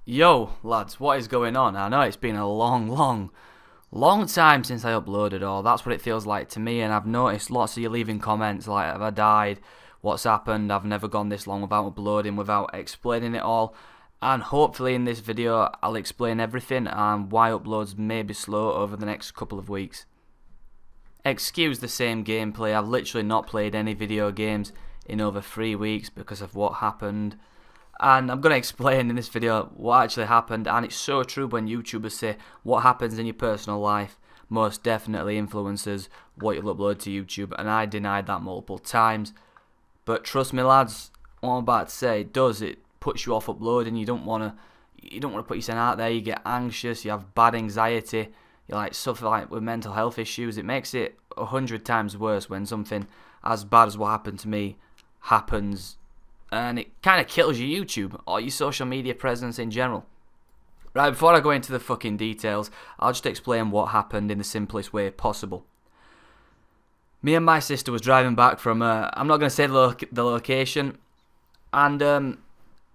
Yo, lads, what is going on? I know it's been a long time since I uploaded, or that's what it feels like to me, and I've noticed lots of you leaving comments like, have I died? What's happened? I've never gone this long without uploading, without explaining it all, and hopefully in this video I'll explain everything and why uploads may be slow over the next couple of weeks. Excuse the same gameplay, I've literally not played any video games in over 3 weeks because of what happened. And I'm going to explain in this video what actually happened, and it's so true when YouTubers say what happens in your personal life most definitely influences what you'll upload to YouTube, and I denied that multiple times. But trust me lads, what I'm about to say does, it puts you off uploading. You don't want to put yourself out there, you get anxious, you have bad anxiety, you like suffer like with mental health issues. It makes it 100 times worse when something as bad as what happened to me happens, and it kind of kills your YouTube or your social media presence in general. Right, before I go into the fucking details, I'll just explain what happened in the simplest way possible. Me and my sister was driving back from, I'm not going to say the location, and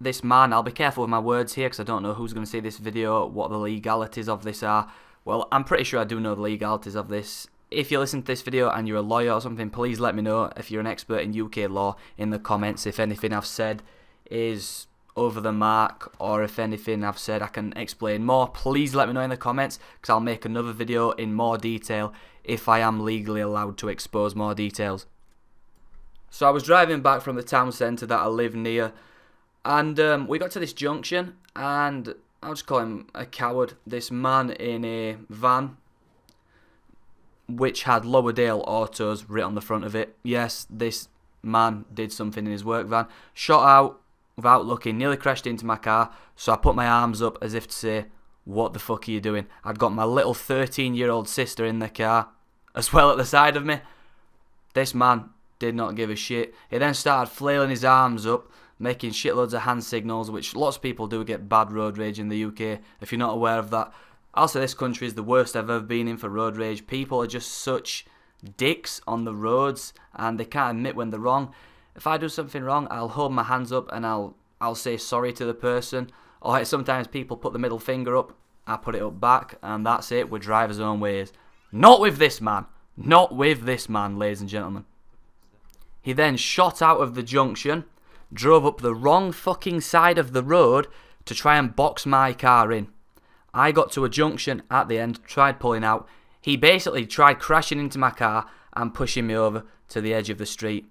this man, I'll be careful with my words here because I don't know who's going to see this video, what the legalities of this are. Well, I'm pretty sure I do know the legalities of this. If you listen to this video and you're a lawyer or something, please let me know if you're an expert in UK law in the comments. If anything I've said is over the mark, or if anything I've said I can explain more, please let me know in the comments, because I'll make another video in more detail if I am legally allowed to expose more details. So I was driving back from the town centre that I live near, and we got to this junction, and I'll just call him a coward. This man in a van which had Lowerdale Autos written on the front of it. Yes, this man did something in his work van. Shot out without looking, nearly crashed into my car, so I put my arms up as if to say, what the fuck are you doing? I'd got my little 13-year-old sister in the car as well at the side of me. This man did not give a shit. He then started flailing his arms up, making shitloads of hand signals, which lots of people do get bad road rage in the UK, if you're not aware of that. I'll say this country is the worst I've ever been in for road rage. People are just such dicks on the roads, and they can't admit when they're wrong. If I do something wrong, I'll hold my hands up and I'll say sorry to the person. Or sometimes people put the middle finger up, I put it up back, and that's it. We drive our own ways. Not with this man. Not with this man, ladies and gentlemen. He then shot out of the junction, drove up the wrong fucking side of the road to try and box my car in. I got to a junction at the end, tried pulling out. He basically tried crashing into my car and pushing me over to the edge of the street.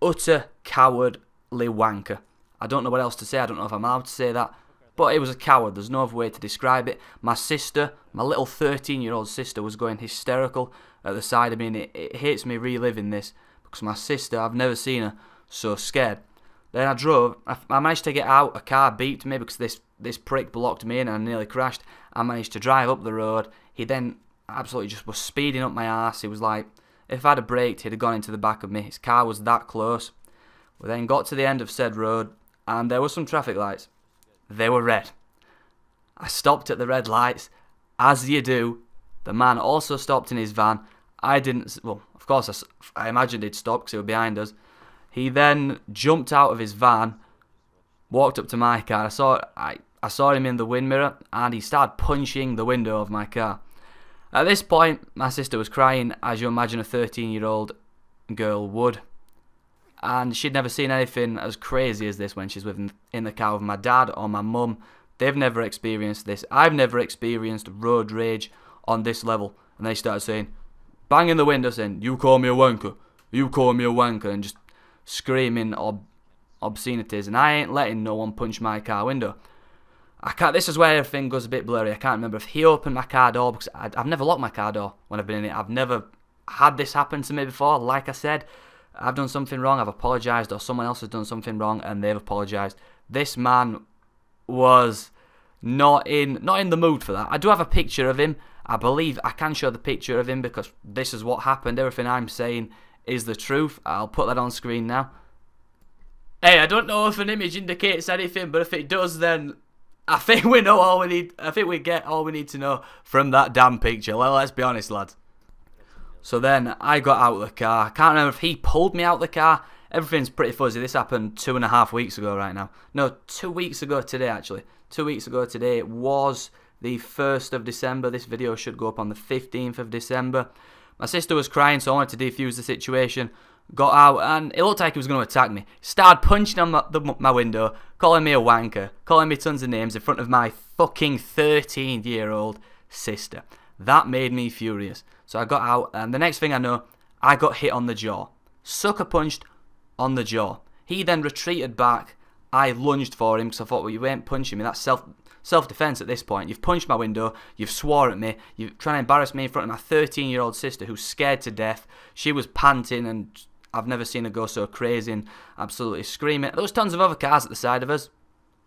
Utter cowardly wanker. I don't know what else to say. I don't know if I'm allowed to say that. But it was a coward. There's no other way to describe it. My sister, my little 13-year-old sister, was going hysterical at the side of me, and it hates me reliving this because my sister, I've never seen her so scared. Then I drove. I managed to get out. A car beeped me because this prick blocked me in and I nearly crashed. I managed to drive up the road. He then absolutely just was speeding up my ass. He was like, if I'd have braked, he'd have gone into the back of me. His car was that close. We then got to the end of said road, and there were some traffic lights. They were red. I stopped at the red lights, as you do. The man also stopped in his van. I didn't, well, of course I imagined he'd stop because he was behind us. He then jumped out of his van, walked up to my car. I saw him in the wind mirror, and he started punching the window of my car. At this point, my sister was crying, as you imagine a 13-year-old girl would. And she'd never seen anything as crazy as this when she's in the car with my dad or my mum. They've never experienced this. I've never experienced road rage on this level. And they started saying, banging the window saying, you call me a wanker, you call me a wanker, and just screaming obscenities. And I ain't letting no one punch my car window. This is where everything goes a bit blurry. I can't remember if he opened my car door, because I've never locked my car door when I've been in it. I've never had this happen to me before. Like I said, I've done something wrong, I've apologised, or someone else has done something wrong and they've apologised. This man was not in the mood for that. I do have a picture of him. I believe I can show the picture of him because this is what happened. Everything I'm saying is the truth. I'll put that on screen now. Hey, I don't know if an image indicates anything, but if it does, then I think we know all we need. I think we get all we need to know from that damn picture. Well, let's be honest, lads. So then I got out of the car. I can't remember if he pulled me out of the car. Everything's pretty fuzzy. This happened 2.5 weeks ago right now. No, 2 weeks ago today, actually. 2 weeks ago today. It was the 1st of December. This video should go up on the 15th of December. My sister was crying, so I wanted to defuse the situation. Got out, and it looked like he was going to attack me. Started punching on my window, calling me a wanker, calling me tons of names in front of my fucking 13-year-old sister. That made me furious. So I got out, and the next thing I know, I got hit on the jaw. Sucker punched on the jaw. He then retreated back. I lunged for him because I thought, well, you ain't punching me. That's self-defense at this point. You've punched my window. You've swore at me. You're trying to embarrass me in front of my 13-year-old sister who's scared to death. She was panting, and I've never seen her go so crazy and absolutely screaming. There was tons of other cars at the side of us.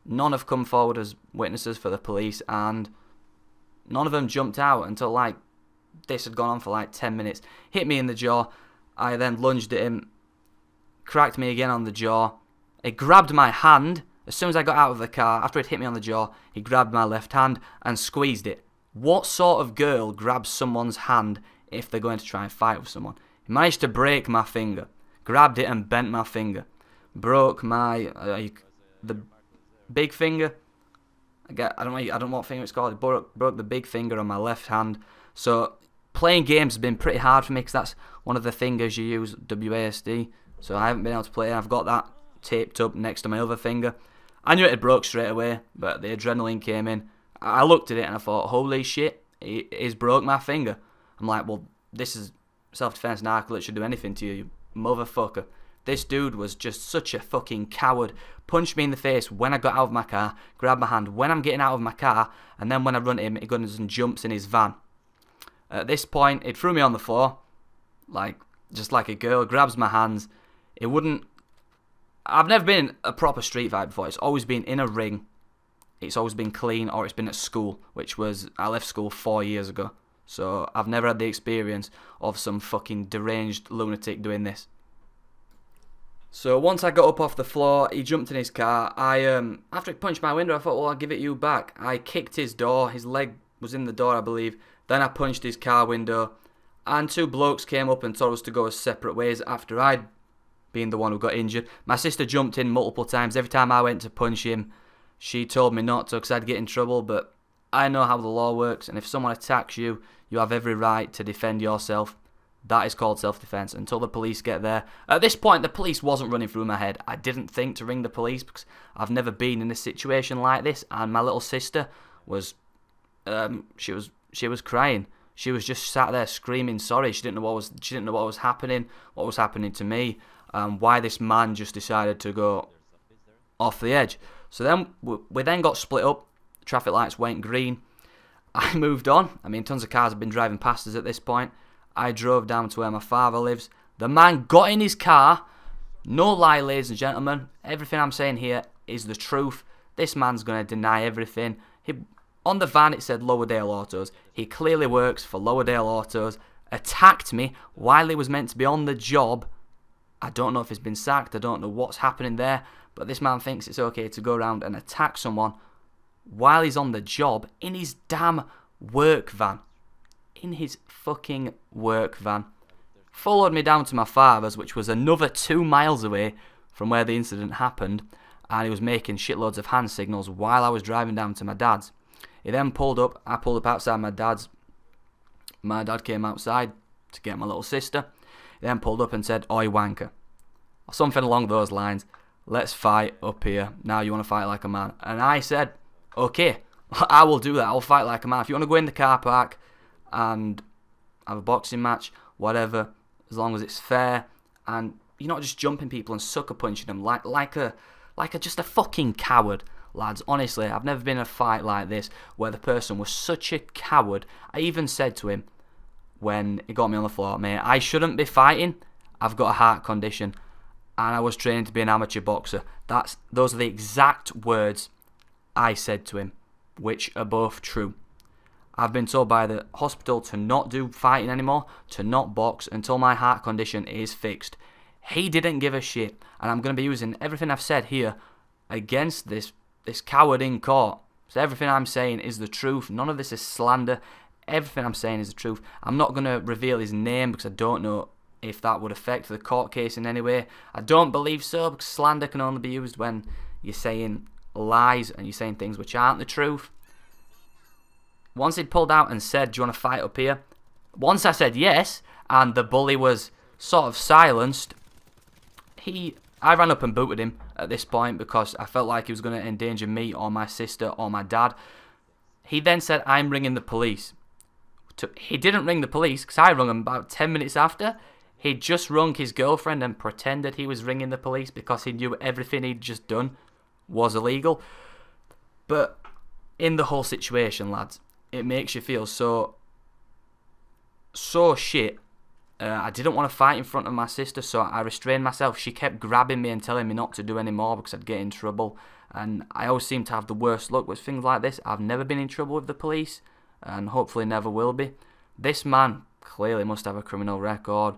None have come forward as witnesses for the police, and none of them jumped out until like this had gone on for like 10 minutes. Hit me in the jaw. I then lunged at him, cracked me again on the jaw. He grabbed my hand as soon as I got out of the car. After he'd hit me on the jaw, he grabbed my left hand and squeezed it. What sort of girl grabs someone's hand if they're going to try and fight with someone? He managed to break my finger, grabbed it and bent my finger, broke my the big finger. I don't know what finger it's called. It broke the big finger on my left hand. So playing games has been pretty hard for me because that's one of the fingers you use, WASD. So I haven't been able to play it. I've got that taped up next to my other finger. I knew it had broke straight away, but the adrenaline came in. I looked at it and I thought, holy shit, it's broke my finger. I'm like, well, this is self-defense narco. It should do anything to you, you motherfucker. This dude was just such a fucking coward. Punched me in the face when I got out of my car, grabbed my hand when I'm getting out of my car, and then when I run at him, he goes and jumps in his van. At this point, it threw me on the floor, just like a girl, grabs my hands. It wouldn't... I've never been in a proper street fight before. It's always been in a ring. It's always been clean, or it's been at school, which was... I left school 4 years ago. So I've never had the experience of some fucking deranged lunatic doing this. So once I got up off the floor, he jumped in his car. After he punched my window, I thought, well, I'll give it you back. I kicked his door. His leg was in the door, I believe. Then I punched his car window. And two blokes came up and told us to go our separate ways after I'd been the one who got injured. My sister jumped in multiple times. Every time I went to punch him, she told me not to because I'd get in trouble. But I know how the law works. And if someone attacks you, you have every right to defend yourself. That is called self-defense until the police get there. At this point, the police wasn't running through my head. I didn't think to ring the police because I've never been in a situation like this. And my little sister was, she was crying. She was just sat there screaming sorry. She didn't know what was happening to me, why this man just decided to go off the edge. So then we then got split up. Traffic lights went green. I moved on. I mean, tons of cars have been driving past us at this point. I drove down to where my father lives. The man got in his car. No lie, ladies and gentlemen. Everything I'm saying here is the truth. This man's going to deny everything. On the van it said Lowerdale Autos. He clearly works for Lowerdale Autos. Attacked me while he was meant to be on the job. I don't know if he's been sacked. I don't know what's happening there. But this man thinks it's okay to go around and attack someone while he's on the job in his damn work van. In his fucking work van. Followed me down to my father's, which was another 2 miles away from where the incident happened, and he was making shitloads of hand signals while I was driving down to my dad's. He then pulled up. I pulled up outside my dad's. My dad came outside to get my little sister. He then pulled up and said, "Oi, wanker," or something along those lines. "Let's fight up here. Now you want to fight like a man?" And I said, "Okay, I will do that. I'll fight like a man. If you want to go in the car park and have a boxing match, whatever, as long as it's fair, and you're not just jumping people and sucker punching them like just a fucking coward, lads. Honestly, I've never been in a fight like this where the person was such a coward. I even said to him when he got me on the floor, "Mate, I shouldn't be fighting. I've got a heart condition, and I was trained to be an amateur boxer." Those are the exact words I said to him, which are both true. I've been told by the hospital to not do fighting anymore, to not box until my heart condition is fixed. He didn't give a shit, and I'm going to be using everything I've said here against this coward in court. So everything I'm saying is the truth. None of this is slander. Everything I'm saying is the truth. I'm not going to reveal his name because I don't know if that would affect the court case in any way. I don't believe so because slander can only be used when you're saying lies and you're saying things which aren't the truth. Once he'd pulled out and said, do you want to fight up here? Once I said yes, and the bully was sort of silenced, I ran up and booted him at this point because I felt like he was going to endanger me or my sister or my dad. He then said, I'm ringing the police. He didn't ring the police because I rung him about 10 minutes after. He just rung his girlfriend and pretended he was ringing the police because he knew everything he'd just done was illegal. But in the whole situation, lads, it makes you feel so shit. I didn't want to fight in front of my sister, so I restrained myself. She kept grabbing me and telling me not to do any more because I'd get in trouble. And I always seem to have the worst luck with things like this. I've never been in trouble with the police, and hopefully never will be. This man clearly must have a criminal record,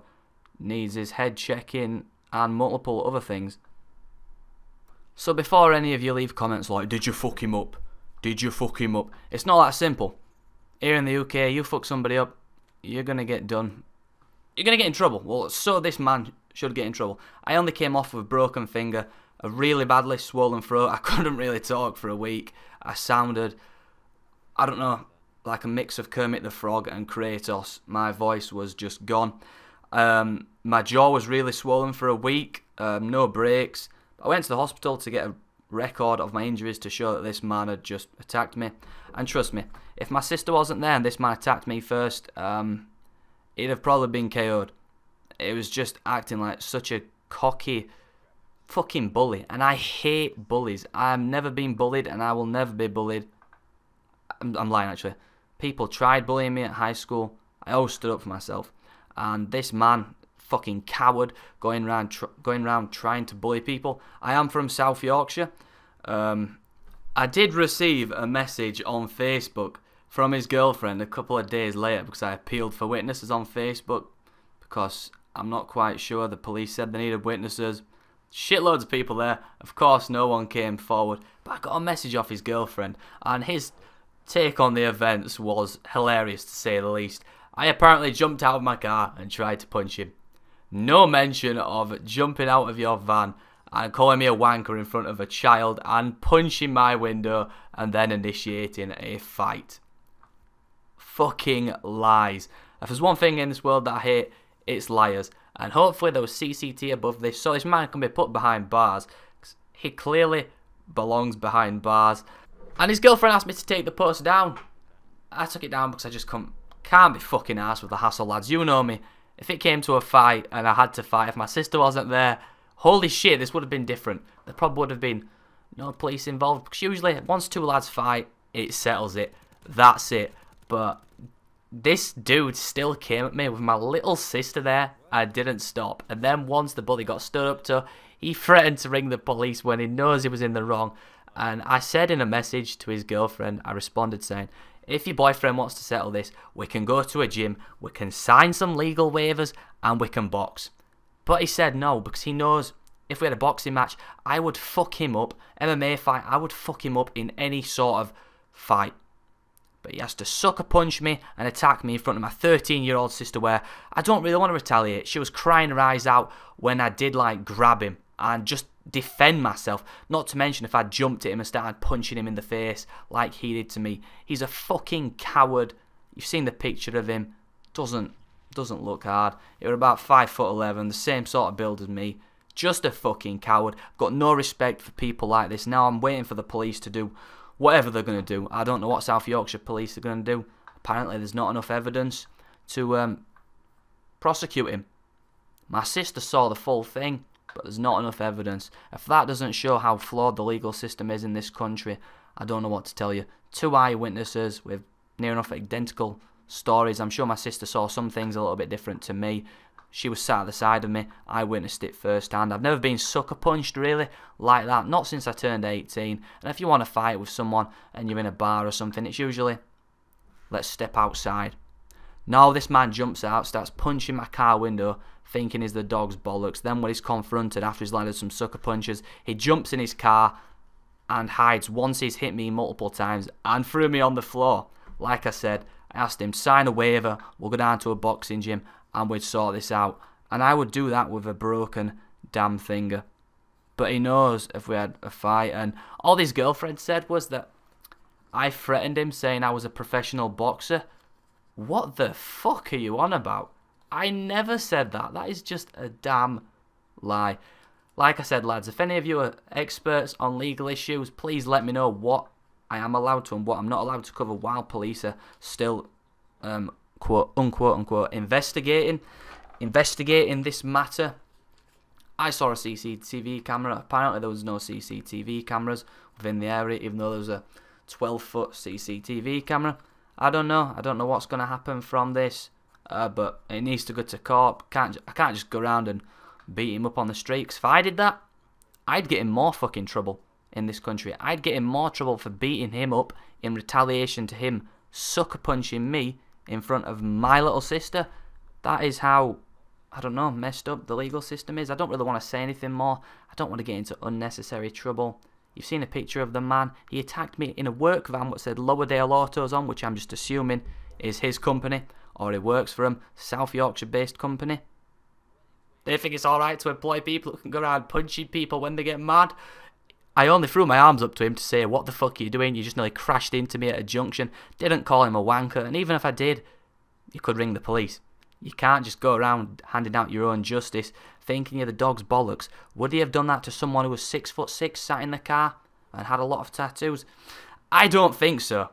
needs his head checking, and multiple other things. So before any of you leave comments like, did you fuck him up? Did you fuck him up? It's not that simple. Here in the UK, you fuck somebody up, you're going to get done. You're going to get in trouble. Well, so this man should get in trouble. I only came off with a broken finger, a really badly swollen throat. I couldn't really talk for a week. I sounded, I don't know, like a mix of Kermit the Frog and Kratos. My voice was just gone. My jaw was really swollen for a week. No breaks. I went to the hospital to get a record of my injuries to show that this man had just attacked me. And trust me, if my sister wasn't there and this man attacked me first, he'd have probably been KO'd. It was just acting like such a cocky fucking bully. And I hate bullies. I've never been bullied and I will never be bullied. I'm lying actually. People tried bullying me at high school. I always stood up for myself. And this man, fucking coward, going around trying to bully people. I am from South Yorkshire. I did receive a message on Facebook from his girlfriend a couple of days later because I appealed for witnesses on Facebook because I'm not quite sure. The police said they needed witnesses. Shitloads of people there. Of course, no one came forward. But I got a message off his girlfriend and his take on the events was hilarious to say the least. I apparently jumped out of my car and tried to punch him. No mention of jumping out of your van and calling me a wanker in front of a child and punching my window and then initiating a fight. Fucking lies. If there's one thing in this world that I hate, it's liars. And hopefully there was CCTV above this so this man can be put behind bars. He clearly belongs behind bars. And his girlfriend asked me to take the post down. I took it down because I just can't be fucking arsed with the hassle, lads. You know me. If it came to a fight and I had to fight, if my sister wasn't there, holy shit, this would have been different. There probably would have been no police involved. Because usually, once two lads fight, it settles it. That's it. But this dude still came at me with my little sister there. I didn't stop. And then once the bully got stood up to, he threatened to ring the police when he knows he was in the wrong. And I said in a message to his girlfriend, I responded saying, if your boyfriend wants to settle this, we can go to a gym, we can sign some legal waivers, and we can box. But he said no, because he knows if we had a boxing match, I would fuck him up. MMA fight, I would fuck him up in any sort of fight. But he has to sucker punch me and attack me in front of my 13-year-old sister where I don't really want to retaliate. She was crying her eyes out when I did like grab him and just defend myself. Not to mention if I jumped at him and started punching him in the face like he did to me. He's a fucking coward. You've seen the picture of him. Doesn't look hard. He was about 5'11", the same sort of build as me. Just a fucking coward. Got no respect for people like this. Now I'm waiting for the police to do whatever they're going to do. I don't know what South Yorkshire police are going to do. Apparently there's not enough evidence to prosecute him. My sister saw the full thing, but there's not enough evidence. If that doesn't show how flawed the legal system is in this country, I don't know what to tell you. 2 eyewitnesses with near enough identical stories. I'm sure my sister saw some things a little bit different to me. She was sat at the side of me. I witnessed it firsthand. I've never been sucker punched really like that. Not since I turned 18. And if you want to fight with someone and you're in a bar or something, it's usually, let's step outside. No, this man jumps out, starts punching my car window, thinking he's the dog's bollocks. Then when he's confronted after he's landed some sucker punches, he jumps in his car and hides once he's hit me multiple times and threw me on the floor. Like I said, I asked him, sign a waiver, we'll go down to a boxing gym and we'd sort this out. And I would do that with a broken damn finger. but he knows if we had a fight. And all his girlfriend said was that I threatened him, saying I was a professional boxer. What the fuck are you on about? I never said that. That is just a damn lie. Like I said, lads, if any of you are experts on legal issues, please let me know what I am allowed to and what I'm not allowed to cover while police are still, quote unquote, investigating this matter. I saw a CCTV camera. Apparently there was no CCTV cameras within the area, even though there was a 12-foot CCTV camera. I don't know what's going to happen from this, but it needs to go to court. I can't just go around and beat him up on the street, 'cause if I did that, I'd get in more fucking trouble in this country. I'd get in more trouble for beating him up in retaliation to him sucker punching me in front of my little sister. That is how, I don't know, messed up the legal system is. I don't really want to say anything more. I don't want to get into unnecessary trouble. You've seen a picture of the man. He attacked me in a work van what said Lowerdale Autos on, which I'm just assuming is his company, or he works for him, South Yorkshire based company. They think it's alright to employ people who can go around punching people when they get mad. I only threw my arms up to him to say, what the fuck are you doing? You just nearly crashed into me at a junction. Didn't call him a wanker, and even if I did, you could ring the police. You can't just go around handing out your own justice, thinking you're the dog's bollocks. Would he have done that to someone who was 6'6", sat in the car, and had a lot of tattoos? I don't think so.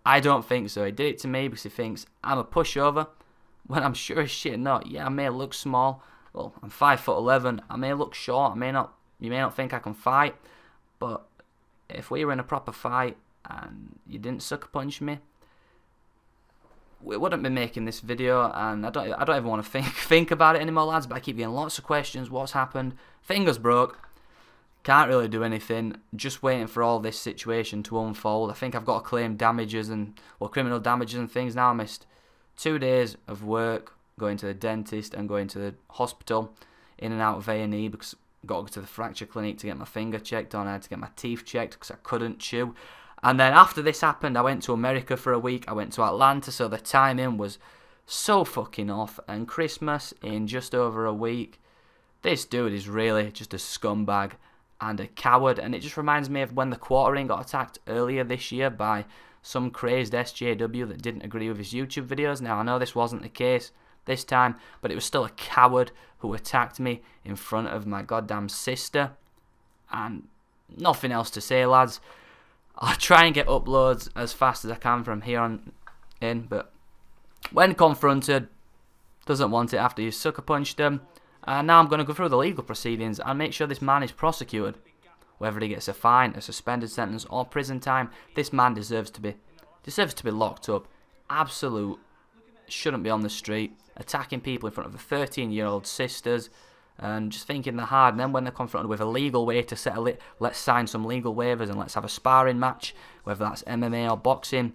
I don't think so. He did it to me because he thinks I'm a pushover, when I'm sure as shit not. Yeah, I may look small. Well, I'm 5'11". I may look short. You may not think I can fight, but if we were in a proper fight and you didn't sucker punch me, we wouldn't be making this video. And I don't even want to think about it anymore, lads. But I keep getting lots of questions. What's happened? Fingers broke. Can't really do anything. Just waiting for all this situation to unfold. I think I've got to claim damages and criminal damages and things now. I missed 2 days of work, going to the dentist and going to the hospital, in and out of A&E because I got to go to the fracture clinic to get my finger checked on. I had to get my teeth checked because I couldn't chew. And then after this happened, I went to America for a week. I went to Atlanta, so the timing was so fucking off. And Christmas in just over a week. This dude is really just a scumbag and a coward. And it just reminds me of when the Quartering got attacked earlier this year by some crazed SJW that didn't agree with his YouTube videos. Now, I know this wasn't the case this time, but it was still a coward who attacked me in front of my goddamn sister. And nothing else to say, lads. I'll try and get uploads as fast as I can from here on in, but when confronted, doesn't want it after you sucker punched him. And now I'm going to go through the legal proceedings and make sure this man is prosecuted. Whether he gets a fine, a suspended sentence, or prison time, this man deserves to be locked up. Absolute shouldn't be on the street, attacking people in front of their 13-year-old sisters, and just thinking they're hard. And then when they're confronted with a legal way to settle it, let's sign some legal waivers and let's have a sparring match, whether that's MMA or boxing,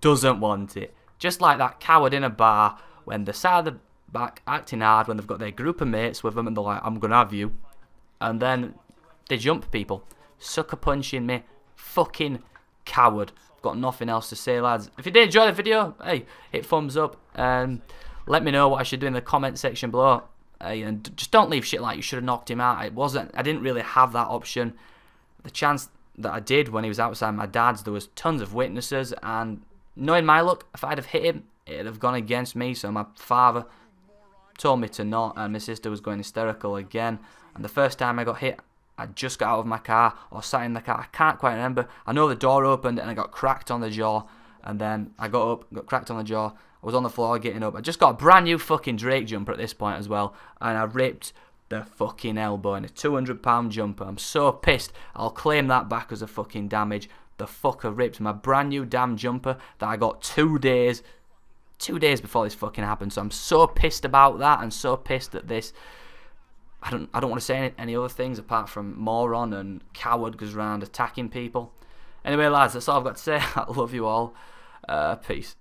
doesn't want it. Just like that coward in a bar when they're sat at the back acting hard when they've got their group of mates with them and they're like, I'm gonna have you, and then they jump people, sucker punching me. Fucking coward. Got nothing else to say, lads. If you did enjoy the video, hey, hit thumbs up and let me know what I should do in the comment section below. Hey, and just don't leave shit like you should have knocked him out. I didn't really have that option. The chance that I did when he was outside my dad's, there was tons of witnesses, and knowing my luck, if I'd have hit him, it'd have gone against me. So my father told me to not, and my sister was going hysterical again. And the first time I got hit, I just got out of my car or sat in the car. I can't quite remember. I know the door opened and I got cracked on the jaw, and then I got up, got cracked on the jaw. I was on the floor getting up. I just got a brand new fucking Drake jumper at this point as well, and I ripped the fucking elbow in a 200-pound jumper. I'm so pissed. I'll claim that back as a fucking damage. The fucker ripped my brand new damn jumper that I got 2 days before this fucking happened. So I'm so pissed about that, and so pissed that this. I don't want to say any other things apart from moron and coward goes around attacking people. Anyway, lads, that's all I've got to say. I love you all. Peace.